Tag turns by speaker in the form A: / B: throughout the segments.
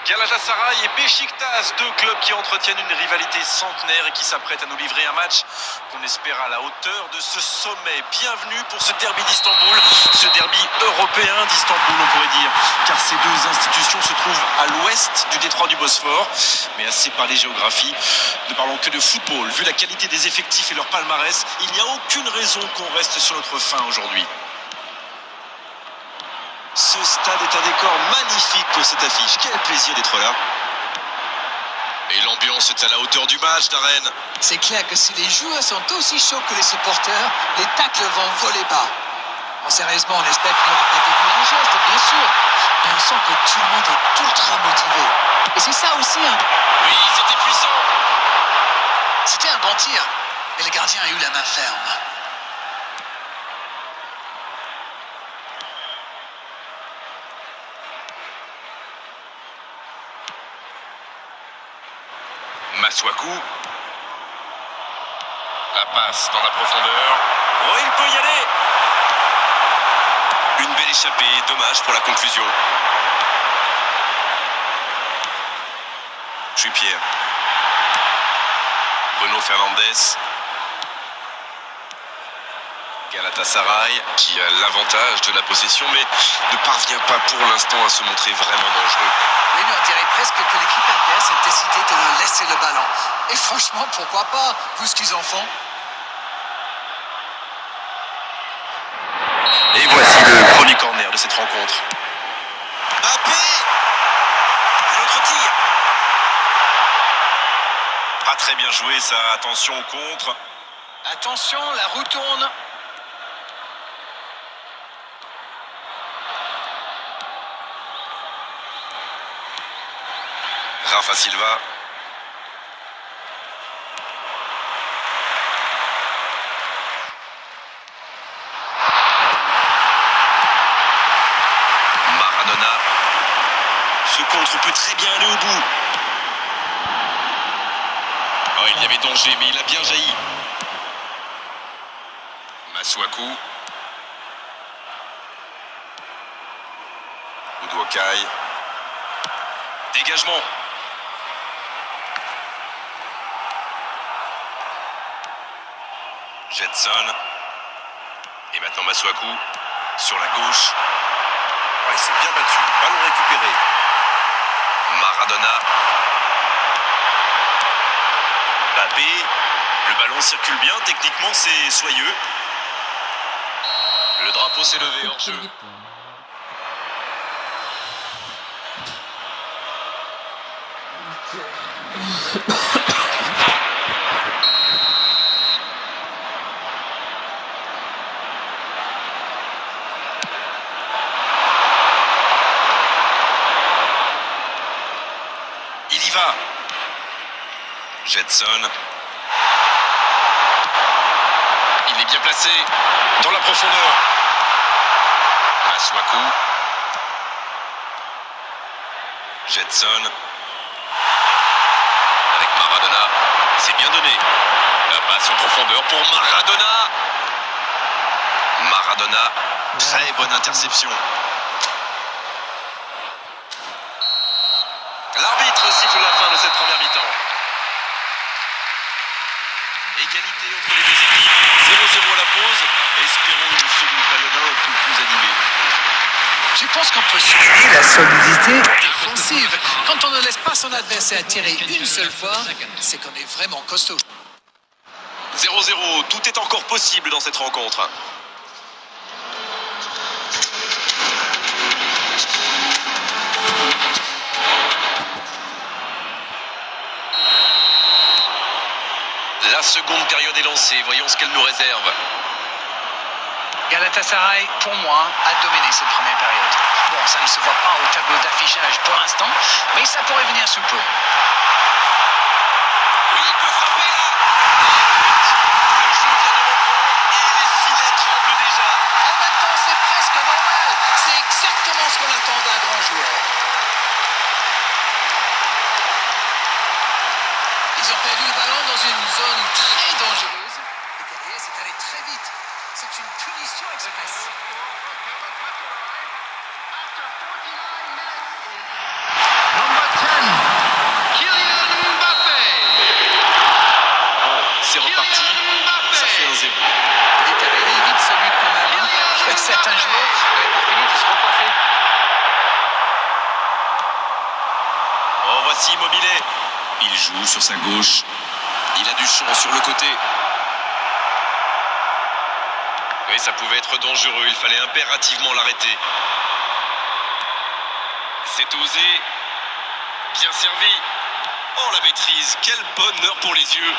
A: Galatasaray et Beşiktaş, deux clubs qui entretiennent une rivalité centenaire et qui s'apprêtent à nous livrer un match qu'on espère à la hauteur de ce sommet. Bienvenue pour ce derby d'Istanbul, ce derby européen d'Istanbul on pourrait dire, car ces deux institutions se trouvent à l'ouest du détroit du Bosphore, mais assez parlé géographie, ne parlons que de football. Vu la qualité des effectifs et leur palmarès, il n'y a aucune raison qu'on reste sur notre faim aujourd'hui. Ce stade est un décor magnifique pour cette affiche. Quel plaisir d'être là. Et l'ambiance est à la hauteur du match, Darren.
B: C'est clair que si les joueurs sont aussi chauds que les supporters, les tacles vont voler bas. Bon, sérieusement, on espère qu'il n'y aura pas de grands gestes, bien sûr. Mais on sent que tout le monde est ultra motivé. Et c'est ça aussi, hein.
A: Oui, c'était puissant.
B: C'était un bon tir, mais le gardien a eu la main ferme.
A: Masuaku. La passe dans la profondeur. Oh, il peut y aller. Une belle échappée, dommage pour la conclusion. Trippier. Bruno Fernandes. Galatasaray qui a l'avantage de la possession mais ne parvient pas pour l'instant à se montrer vraiment dangereux.
B: Oui, mais on dirait presque que l'équipe adverse a décidé de leur laisser le ballon. Et franchement, pourquoi pas, vu ce qu'ils en font.
A: Et voici le premier corner de cette rencontre. Mbappé. Et l'autre tir. Pas très bien joué ça, attention au contre.
B: Attention, la roue tourne.
A: Rafa Silva. Maradona. Ce contre peut très bien aller au bout. Oh, il y avait danger, mais il a bien jailli. Masuaku. Udokai. Dégagement. Jetson. Et maintenant Masuaku sur la gauche. Oh, il s'est bien battu. Ballon récupéré. Maradona. Mbappé. Le ballon circule bien. Techniquement, c'est soyeux. Le drapeau s'est levé hors jeu. Il y va. Jetson. Il est bien placé. Dans la profondeur. Masuaku. Jetson. Avec Maradona. C'est bien donné. La passe en profondeur pour Maradona. Maradona. Très bonne interception. L'arbitre siffle la fin de cette première mi-temps. Égalité entre les deux équipes. 0-0 à la pause. Espérons une seconde période un peu plus animée.
B: Je pense qu'on peut souligner la solidité défensive. Quand on ne laisse pas son adversaire tirer une seule fois, c'est qu'on est vraiment costaud.
A: 0-0, tout est encore possible dans cette rencontre. La seconde période est lancée, voyons ce qu'elle nous réserve.
B: Galatasaray, pour moi, a dominé cette première période. Bon, ça ne se voit pas au tableau d'affichage pour l'instant, mais ça pourrait venir sous peu.
A: Oui, il peut frapper là. Le jeu vient de reprendre et les filets tremblent déjà.
B: En même temps, c'est presque normal. C'est exactement ce qu'on attend d'un grand joueur. Ils ont perdu le ballon dans une zone très dangereuse. Et derrière, c'est allé très vite. C'est une punition express. Number 10. certains joueurs n'avaient pas fini de se recoiffer.
A: Oh, voici Immobilier. Il joue sur sa gauche. Il a du champ sur le côté. Oui, ça pouvait être dangereux. Il fallait impérativement l'arrêter. C'est osé. Bien servi. Oh, la maîtrise. Quel bonheur pour les yeux.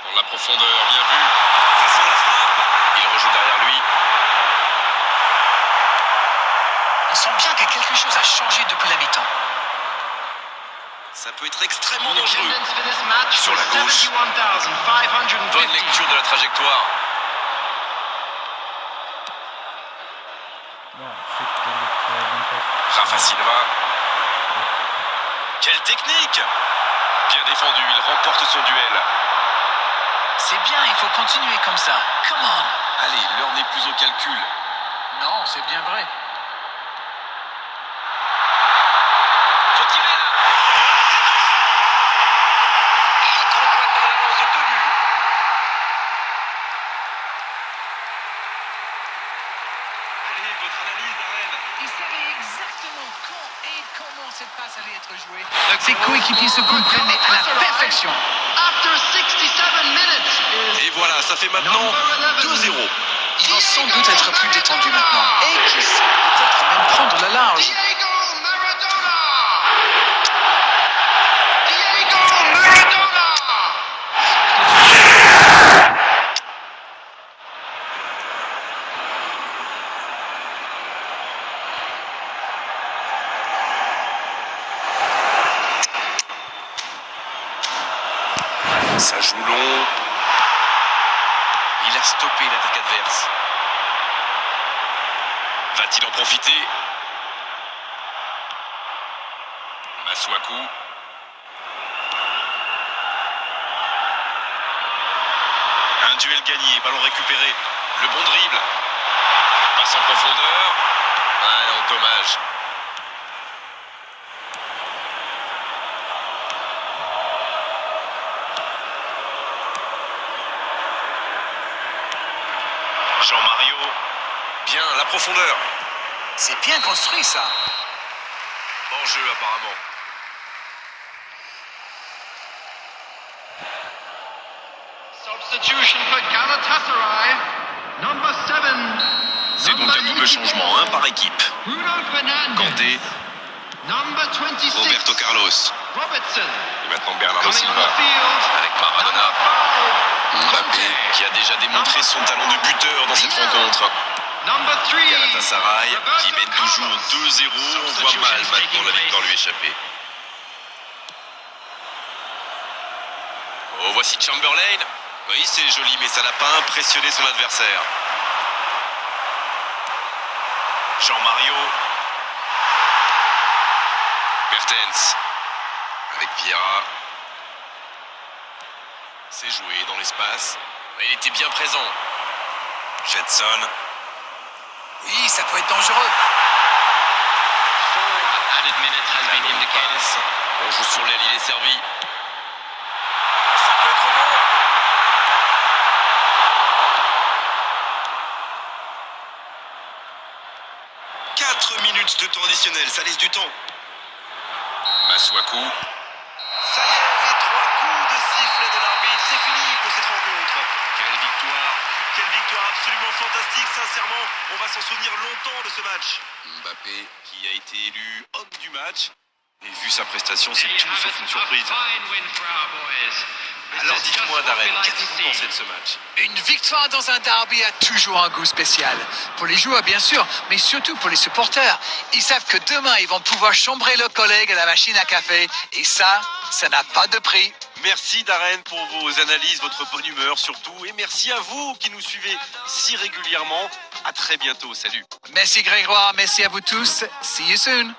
A: Dans la profondeur, bien vu. Façon la frappe. Il rejoue derrière lui.
B: On sent bien que quelque chose a changé depuis la mi-temps.
A: Ça peut être extrêmement dangereux. Sur la gauche. Bonne lecture de la trajectoire. Rafa Silva. Quelle technique! Bien défendu, il remporte son duel.
B: C'est bien, il faut continuer comme ça. Come on.
A: Allez, l'heure n'est plus au calcul.
B: Non, c'est bien vrai.
A: Faut tirer là! Il trompe maintenant l'avance de tenue. Allez, votre analyse, Darren.
B: Il savait exactement quand et comment cette passe allait être jouée. Ses coéquipiers se comprennent mais à la perfection.
A: Et voilà, ça fait maintenant 2-0.
B: Ils vont sans doute être plus détendus maintenant. Et qui sait, peut-être même prendre la large.
A: Ça joue long. Il a stoppé l'attaque adverse. Va-t-il en profiter? Masuaku. Un duel gagné, ballon récupéré. Le bon dribble. Passe en profondeur. Ah non, dommage. Jean-Mario. Bien, la profondeur.
B: C'est bien construit ça.
A: Hors jeu apparemment.
C: Substitution for Galatasaray. Number 7.
A: C'est donc un double changement, un par équipe.
C: Bruno Fernandes.
A: Kanté,
C: Number 26.
A: Roberto Carlos.
C: Robertson.
A: Et maintenant Bernardo
C: Coming on
A: Silva.
C: the field.
A: Avec Maradona. Mbappé, qui a déjà démontré son talent de buteur dans cette rencontre.
C: Number 3.
A: Galatasaray, qui mène toujours 2-0. On voit mal maintenant la victoire lui échapper. Oh, voici Chamberlain. Oui, c'est joli, mais ça n'a pas impressionné son adversaire. Jean-Mario. Mertens. Avec Vieira. C'est joué dans l'espace. Il était bien présent. Jetson.
B: Oui, ça peut être dangereux.
A: Passe. On joue sur l'aile, il est servi. Ça peut être bon. 4 minutes de temps additionnel, ça laisse du temps. Masuaku. Ça y est, les 3 coups de sifflet de l'arbitre, c'est fini pour cette rencontre. Quelle victoire absolument fantastique, sincèrement, on va s'en souvenir longtemps de ce match. Mbappé qui a été élu homme du match. Et vu sa prestation, c'est tout sauf une surprise. Alors dites-moi Darren, qu'est-ce que vous pensez de ce match?
B: Une victoire dans un derby a toujours un goût spécial. Pour les joueurs, bien sûr, mais surtout pour les supporters. Ils savent que demain, ils vont pouvoir chambrer leurs collègues à la machine à café. Et ça n'a pas de prix.
A: Merci Darren pour vos analyses, votre bonne humeur surtout. Et merci à vous qui nous suivez si régulièrement. À très bientôt, salut.
B: Merci Grégoire, merci à vous tous. See you soon.